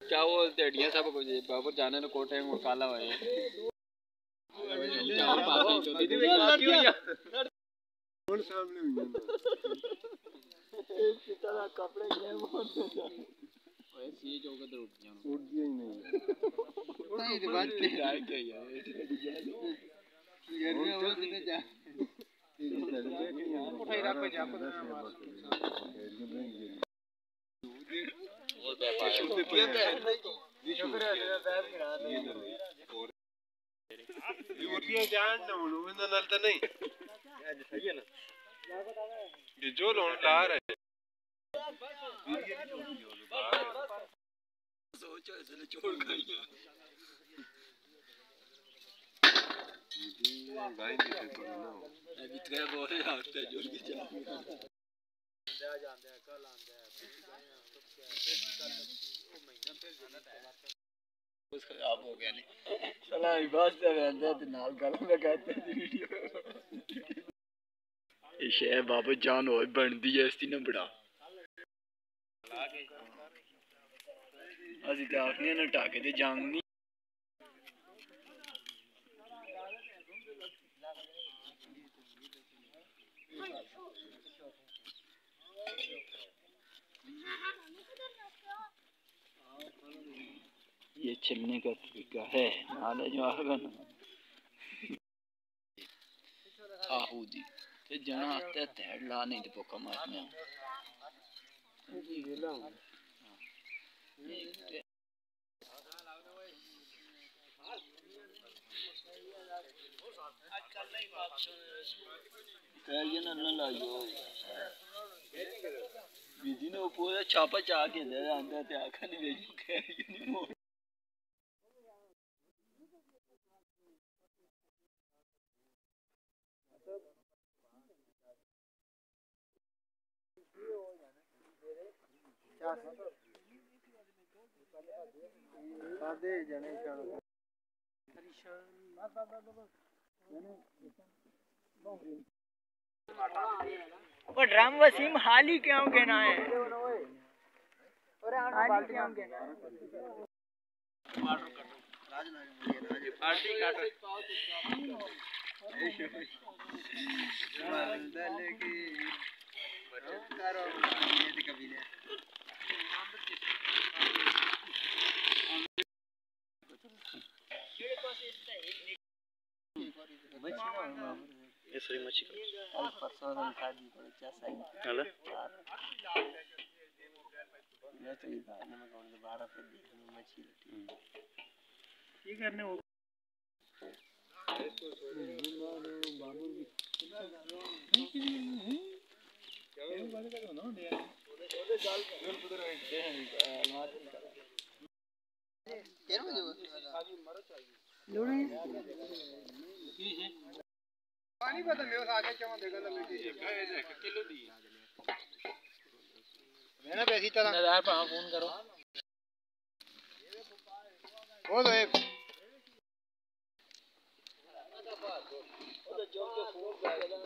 क्या वो टेढ़ियां सब कुछ बाबू जाने ने कोटे में काला हुआ है क्या बात है तो दीदी में क्या की हुई है कौन सामने हुई है एक तरह कपड़े के मोड़ से ओए सी जो के उठ गया ही नहीं नहीं ये बात की है क्या यार यार मैं वो दिन जा उठाई रख पे जा पर और ये जान ना वो ना नलता नहीं सही है ना ये जो लोन ला रहा है सोचो इसने छोड़ गई भाई नहीं तो ना अभी तेरे बोले आते जोड़ के जा जानते हैं कल आंदे बस खराब हो गया नहीं चला बस से रहंदे ते नाल गल में कहते वीडियो ये शे बाबू जान होए बनदी है इसकी ना बड़ा असि ते आखने न टाके ते जांग नहीं ये चलने का तरीका है नाले जो आगा ना आहूदी ते जना आते तेड़ ला नहीं ते पोका मारने ये ना लाइयो बीजी ने पूरा छापा चा के दे अंदर ते आखा नहीं भेजू के नहीं मोड़ सादे जने वो ड्रम वसीम हाल ही क्यों कहना है और बाल्टी क्यों कहना है बाल्टी काटो मालदले की करो ये कभी ने ये सही मच्छी कल परसों हम खादी को चासा हेलो ये तो ये बाद में कौन से 12 पे मच्छी ये करने हो बाबू भी क्या बात कर ना दे ओदे जाल उधर दे अलमार केन बजे मरो चाहिए लोड़ी पानी पता मेरे आगे चमा देखा ना बेटी 1 किलो दी मैंने पैसे तरह दादा पर फोन करो वो तो एक जो के फोन कर दो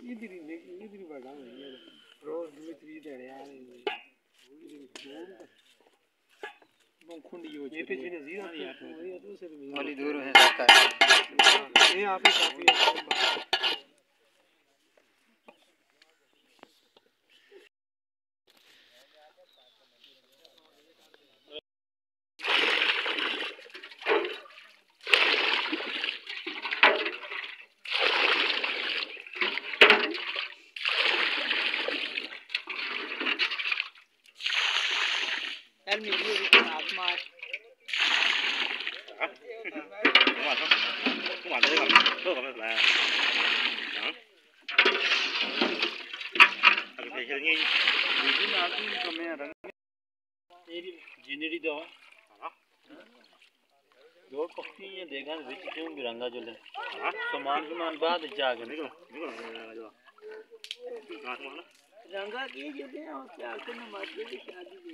इधर बड़ा है रोज 2-3 देने यार ये पीछे ने जीरो नहीं आता ये तो से वाली दूर है ये आप ही काफी है Tell me, you are smart. Come on, come on, जिंदड़ी दो दो पक्षी ये देखा विच क्यों बिरंगा जो ले सामान बाद जाके निकलो रंगा की जो दे और क्या करना मत दे शादी दे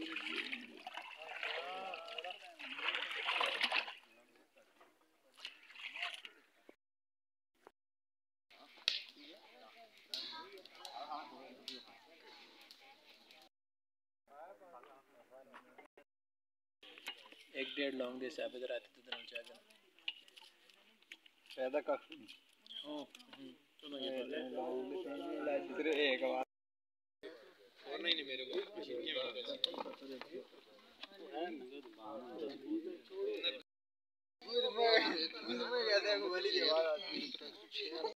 एक डेढ़ लॉन्ग दे साहब इधर आते तो दिन चाहे पैदा का तो मैं ये तेरे एक बार और नहीं मेरे को मशीन के मेरे को